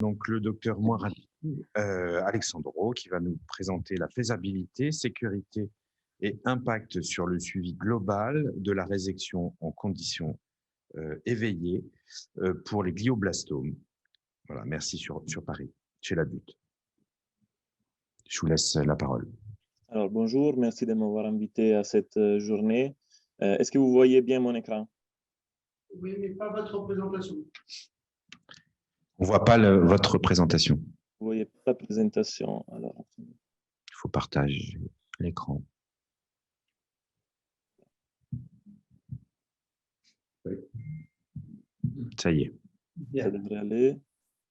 Donc, le docteur Moirati Alexandro, qui va nous présenter la faisabilité, sécurité et impact sur le suivi global de la résection en conditions éveillées pour les glioblastomes. Voilà, merci sur Paris, chez la Butte. Je vous laisse la parole. Alors, bonjour, merci de m'avoir invité à cette journée. Est-ce que vous voyez bien mon écran? Oui, mais pas votre présentation. On ne voit pas votre présentation. Vous voyez pas la présentation. Alors, il faut partager l'écran. Ça y est. Ça devrait aller.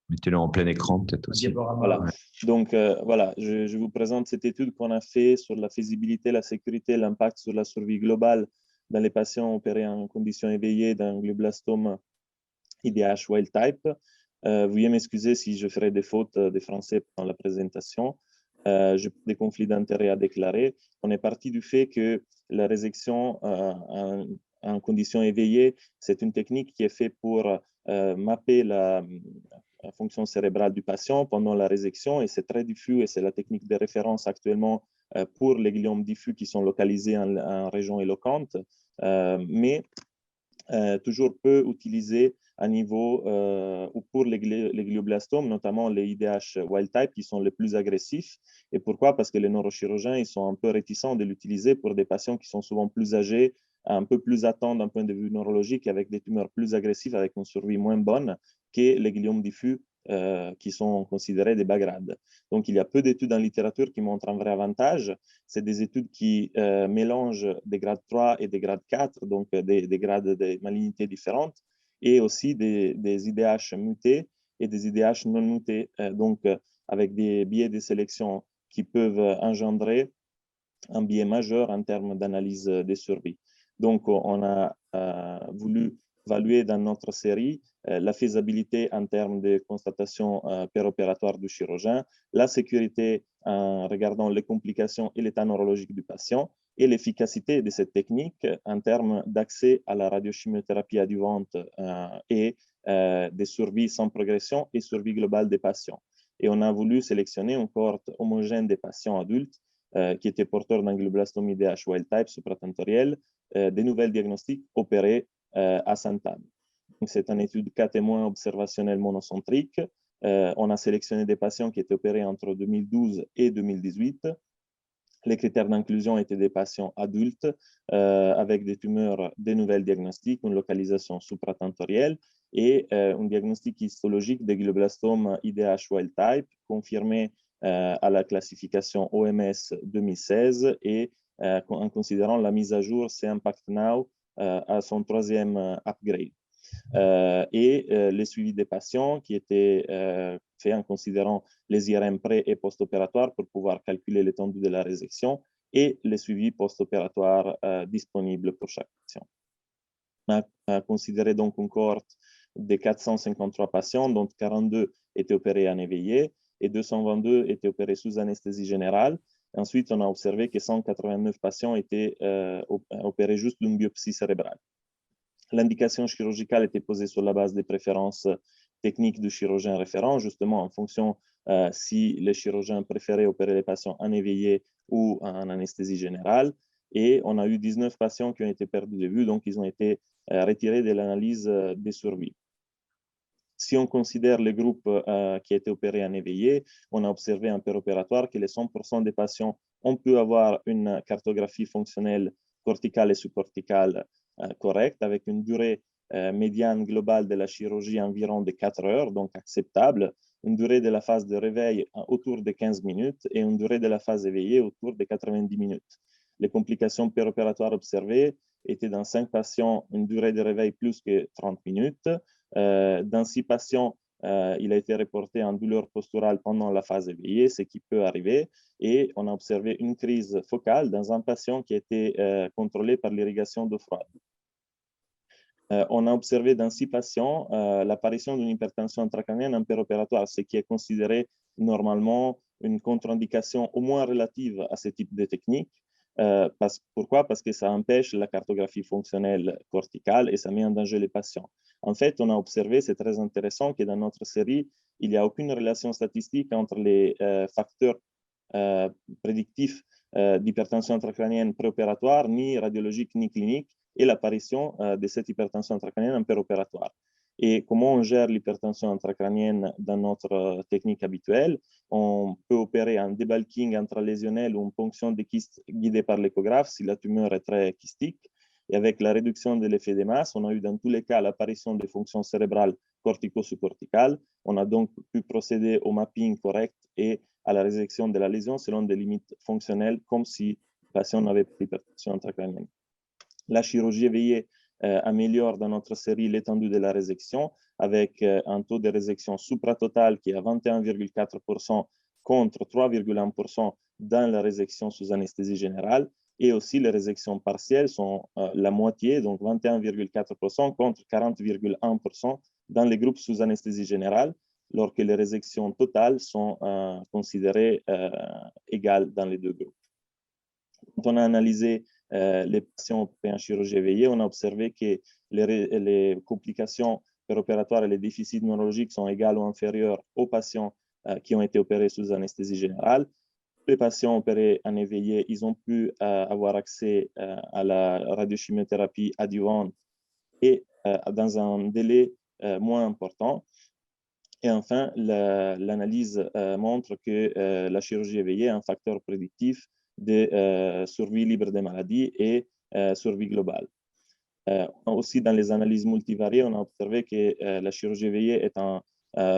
Mettez-le en plein écran, peut-être aussi. Voilà. Ouais. Donc, voilà, je vous présente cette étude qu'on a faite sur la faisabilité, la sécurité, l'impact sur la survie globale dans les patients opérés en conditions éveillées d'un glioblastome IDH wild type. Veuillez m'excuser si je ferai des fautes de français pendant la présentation. J'ai des conflits d'intérêts à déclarer. On est parti du fait que la résection en conditions éveillées, c'est une technique qui est faite pour mapper la fonction cérébrale du patient pendant la résection, et c'est très diffus, et c'est la technique de référence actuellement pour les gliomes diffus qui sont localisés en région éloquente, mais toujours peu utilisé à niveau ou pour les glioblastomes, notamment les IDH wild type qui sont les plus agressifs. Et pourquoi? Parce que les neurochirurgiens ils sont un peu réticents de l'utiliser pour des patients qui sont souvent plus âgés, un peu plus atteints d'un point de vue neurologique, avec des tumeurs plus agressives, avec une survie moins bonne que les gliomes diffus qui sont considérés des bas grades. Donc, il y a peu d'études en littérature qui montrent un vrai avantage. C'est des études qui mélangent des grades 3 et des grades 4, donc des grades de malignité différentes, et aussi des IDH mutés et des IDH non mutés, donc avec des biais de sélection qui peuvent engendrer un biais majeur en termes d'analyse des survies. Donc, on a voulu évaluer dans notre série la faisabilité en termes de constatation péropératoire du chirurgien, la sécurité en regardant les complications et l'état neurologique du patient, et l'efficacité de cette technique en termes d'accès à la radiochimiothérapie adjuvante et des survies sans progression et survie globale des patients. Et on a voulu sélectionner une cohorte homogène des patients adultes qui étaient porteurs d'un glioblastome IDH wild type supratentoriel, des nouvelles diagnostics opérés à Sainte-Anne. C'est une étude cas témoins observationnelle monocentrique. On a sélectionné des patients qui étaient opérés entre 2012 et 2018. Les critères d'inclusion étaient des patients adultes avec des tumeurs, des nouvelles diagnostics, une localisation supratentorielle et un diagnostic histologique de glioblastome IDH wild type confirmé à la classification OMS 2016 et en considérant la mise à jour C-Impact Now à son troisième upgrade. Les suivis des patients qui étaient faits en considérant les IRM pré- et post-opératoires pour pouvoir calculer l'étendue de la résection et les suivis post-opératoires disponibles pour chaque patient. On a considéré donc une cohorte de 453 patients, dont 42 étaient opérés en éveillé et 222 étaient opérés sous anesthésie générale. Ensuite, on a observé que 189 patients étaient opérés juste d'une biopsie cérébrale. L'indication chirurgicale était posée sur la base des préférences techniques du chirurgien référent, justement en fonction si les chirurgiens préféraient opérer les patients en éveillé ou en anesthésie générale. Et on a eu 19 patients qui ont été perdus de vue, donc ils ont été retirés de l'analyse des survies. Si on considère les groupes qui étaient opérés en éveillé, on a observé en péropératoire que les 100% des patients ont pu avoir une cartographie fonctionnelle corticale et subcorticale correcte, avec une durée médiane globale de la chirurgie environ de 4 heures, donc acceptable, une durée de la phase de réveil autour de 15 minutes et une durée de la phase éveillée autour de 90 minutes. Les complications péropératoires observées étaient dans 5 patients une durée de réveil plus que 30 minutes. Dans 6 patients, il a été reporté en douleur posturale pendant la phase éveillée, ce qui peut arriver. Et on a observé une crise focale dans un patient qui a été contrôlé par l'irrigation d'eau froide. On a observé dans 6 patients l'apparition d'une hypertension intracrânienne en péropératoire, ce qui est considéré normalement une contre-indication au moins relative à ce type de technique. Pourquoi? Parce que ça empêche la cartographie fonctionnelle corticale et ça met en danger les patients. En fait, on a observé, c'est très intéressant, que dans notre série, il n'y a aucune relation statistique entre les facteurs prédictifs d'hypertension intracrânienne préopératoire, ni radiologique, ni clinique, et l'apparition de cette hypertension intracrânienne en péropératoire. Et comment on gère l'hypertension intracrânienne dans notre technique habituelle? On peut opérer un debulking intralésionnel ou une ponction des kystes guidée par l'échographe si la tumeur est très kystique. Et avec la réduction de l'effet de masse, on a eu dans tous les cas l'apparition des fonctions cérébrales cortico-subcorticales. On a donc pu procéder au mapping correct et à la résection de la lésion selon des limites fonctionnelles, comme si le patient n'avait pas d'hypertension intracrânienne. La chirurgie éveillée améliore dans notre série l'étendue de la résection avec un taux de résection supratotale qui est à 21,4% contre 3,1% dans la résection sous anesthésie générale. Et aussi, les résections partielles sont la moitié, donc 21,4% contre 40,1% dans les groupes sous anesthésie générale, alors que les résections totales sont considérées égales dans les deux groupes. Quand on a analysé les patients opérés en chirurgie éveillée, on a observé que les complications péropératoires et les déficits neurologiques sont égales ou inférieurs aux patients qui ont été opérés sous anesthésie générale. Les patients opérés en éveillé, ils ont pu avoir accès à la radiochimiothérapie adjuvante et dans un délai moins important. Et enfin, l'analyse montre que la chirurgie éveillée est un facteur prédictif de survie libre des maladies et survie globale. Aussi, dans les analyses multivariées, on a observé que la chirurgie éveillée est un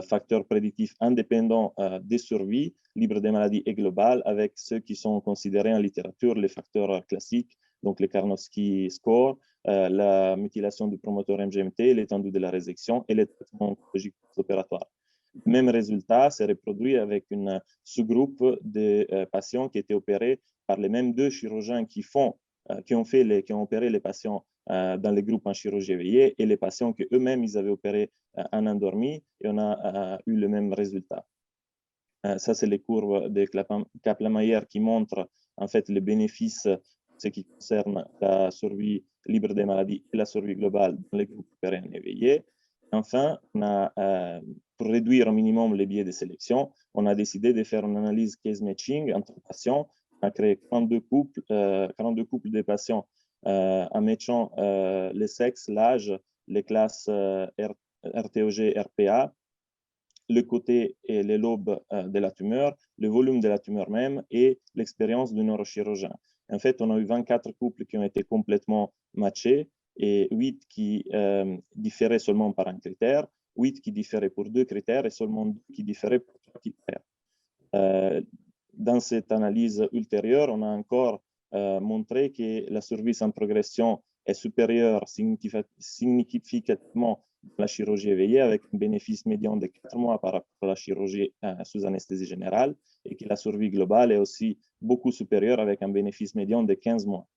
facteur prédictif indépendant des survies, libre des maladies et globales, avec ceux qui sont considérés en littérature les facteurs classiques, donc les Karnofsky score, la mutilation du promoteur MGMT, l'étendue de la résection et les traitements oncologiques opératoires. Le même résultat s'est reproduit avec une sous-groupe de patients qui étaient opérés par les mêmes deux chirurgiens qui ont opéré les patients dans les groupes en chirurgie éveillée et les patients qu'eux-mêmes ils avaient opérés en endormi, et on a eu le même résultat. Ça, c'est les courbes de Kaplan-Meier qui montrent en fait les bénéfices, ce qui concerne la survie libre des maladies et la survie globale dans les groupes opérés en éveillé. Enfin, pour réduire au minimum les biais de sélection, on a décidé de faire une analyse case matching entre patients. On a créé 42 couples de patients en matchant les sexes, l'âge, les classes RTOG, RPA, le côté et les lobes de la tumeur, le volume de la tumeur même et l'expérience du neurochirurgien. En fait, on a eu 24 couples qui ont été complètement matchés et 8 qui différaient seulement par un critère, 8 qui différaient pour 2 critères et seulement 2 qui différaient pour 3 critères. Dans cette analyse ultérieure, on a encore montré que la survie sans progression est supérieure significativement à la chirurgie éveillée avec un bénéfice médian de 4 mois par rapport à la chirurgie sous anesthésie générale et que la survie globale est aussi beaucoup supérieure avec un bénéfice médian de 15 mois.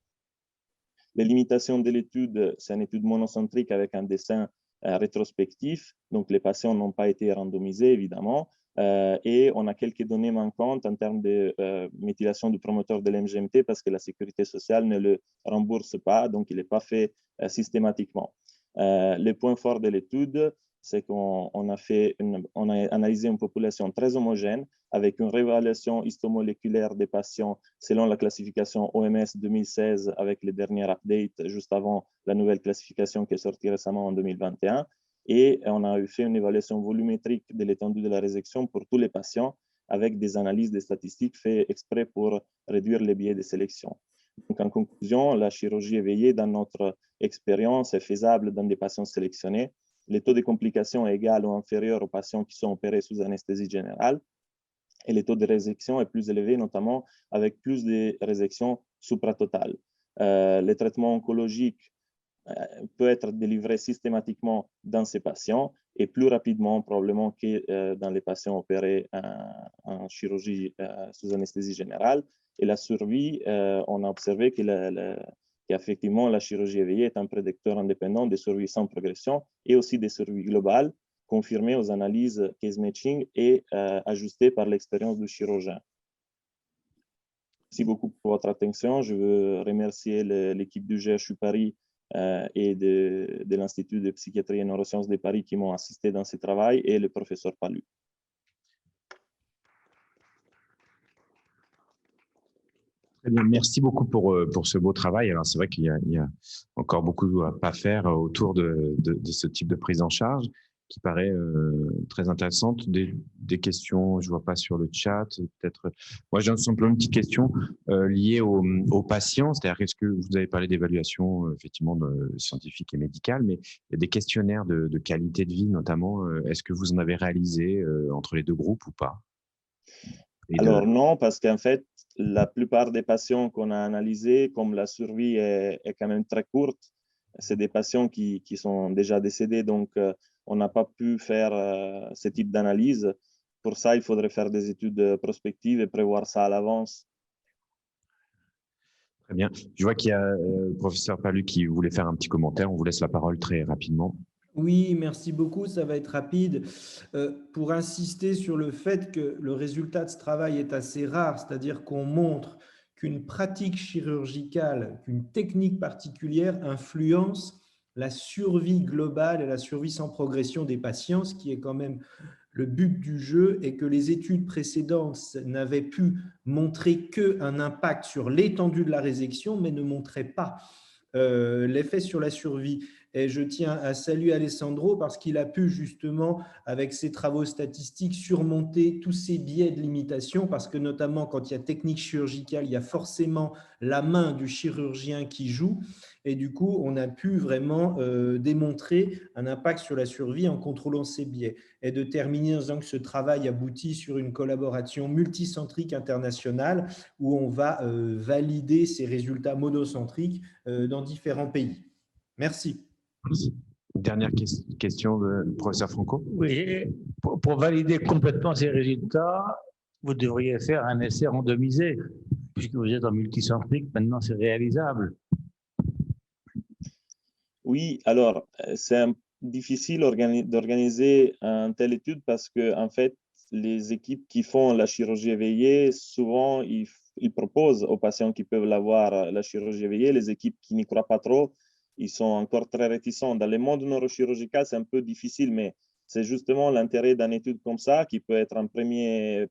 Les limitations de l'étude, c'est une étude monocentrique avec un dessin rétrospectif, donc les patients n'ont pas été randomisés évidemment, et on a quelques données manquantes en termes de méthylation du promoteur de l'MGMT parce que la sécurité sociale ne le rembourse pas, donc il n'est pas fait systématiquement. Les points forts de l'étude, c'est qu'on a analysé une population très homogène avec une réévaluation histomoléculaire des patients selon la classification OMS 2016 avec les dernières updates juste avant la nouvelle classification qui est sortie récemment en 2021. Et on a fait une évaluation volumétrique de l'étendue de la résection pour tous les patients avec des analyses des statistiques faites exprès pour réduire les biais de sélection. Donc, en conclusion, la chirurgie éveillée, dans notre expérience, est faisable dans des patients sélectionnés. Le taux de complications est égal ou inférieur aux patients qui sont opérés sous anesthésie générale. Et le taux de résection est plus élevé, notamment avec plus de résections supratotales. Les traitements oncologiques peut être délivré systématiquement dans ces patients et plus rapidement probablement que dans les patients opérés en chirurgie sous anesthésie générale. Et la survie, on a observé qu'effectivement la chirurgie éveillée est un prédicteur indépendant des survies sans progression et aussi des survies globales, confirmées aux analyses case matching et ajustées par l'expérience du chirurgien. Merci beaucoup pour votre attention. Je veux remercier l'équipe du GHU Paris et de l'Institut de psychiatrie et neurosciences de Paris qui m'ont assisté dans ce travail, et le professeur Palu. Très bien, merci beaucoup pour ce beau travail. Alors, c'est vrai qu'il y a encore beaucoup à faire autour de ce type de prise en charge qui paraît très intéressante. Des questions, je ne vois pas sur le chat. Peut-être, moi, j'ai simplement une petite question liée aux patients. C'est-à-dire, est-ce que vous avez parlé d'évaluation effectivement scientifique et médicale, mais il y a des questionnaires de qualité de vie notamment. Est-ce que vous en avez réalisé entre les deux groupes ou pas? Alors non, parce qu'en fait, la plupart des patients qu'on a analysés, comme la survie est quand même très courte, c'est des patients qui sont déjà décédés, donc on n'a pas pu faire ce type d'analyse. Pour ça, il faudrait faire des études prospectives et prévoir ça à l'avance. Très bien. Je vois qu'il y a le professeur Palu qui voulait faire un petit commentaire. On vous laisse la parole très rapidement. Oui, merci beaucoup, ça va être rapide. Pour insister sur le fait que le résultat de ce travail est assez rare, c'est-à-dire qu'on montre qu'une pratique chirurgicale, qu'une technique particulière influence la survie globale et la survie sans progression des patients, ce qui est quand même le but du jeu, et que les études précédentes n'avaient pu montrer qu'un impact sur l'étendue de la résection, mais ne montraient pas l'effet sur la survie. Et je tiens à saluer Alessandro parce qu'il a pu justement, avec ses travaux statistiques, surmonter tous ces biais de limitation, parce que notamment quand il y a technique chirurgicale, il y a forcément la main du chirurgien qui joue. Et du coup, on a pu vraiment démontrer un impact sur la survie en contrôlant ces biais. Et de terminer en disant que ce travail aboutit sur une collaboration multicentrique internationale où on va valider ces résultats monocentriques dans différents pays. Merci. Dernière question du professeur Franco. Oui, pour valider complètement ces résultats, vous devriez faire un essai randomisé, puisque vous êtes en multicentrique, maintenant c'est réalisable. Oui, alors c'est difficile d'organiser une telle étude parce que en fait, les équipes qui font la chirurgie éveillée, souvent, ils proposent aux patients qui peuvent l'avoir la chirurgie éveillée. Les équipes qui n'y croient pas trop, ils sont encore très réticents. Dans le monde neurochirurgical, c'est un peu difficile, mais c'est justement l'intérêt d'une étude comme ça qui peut être un premier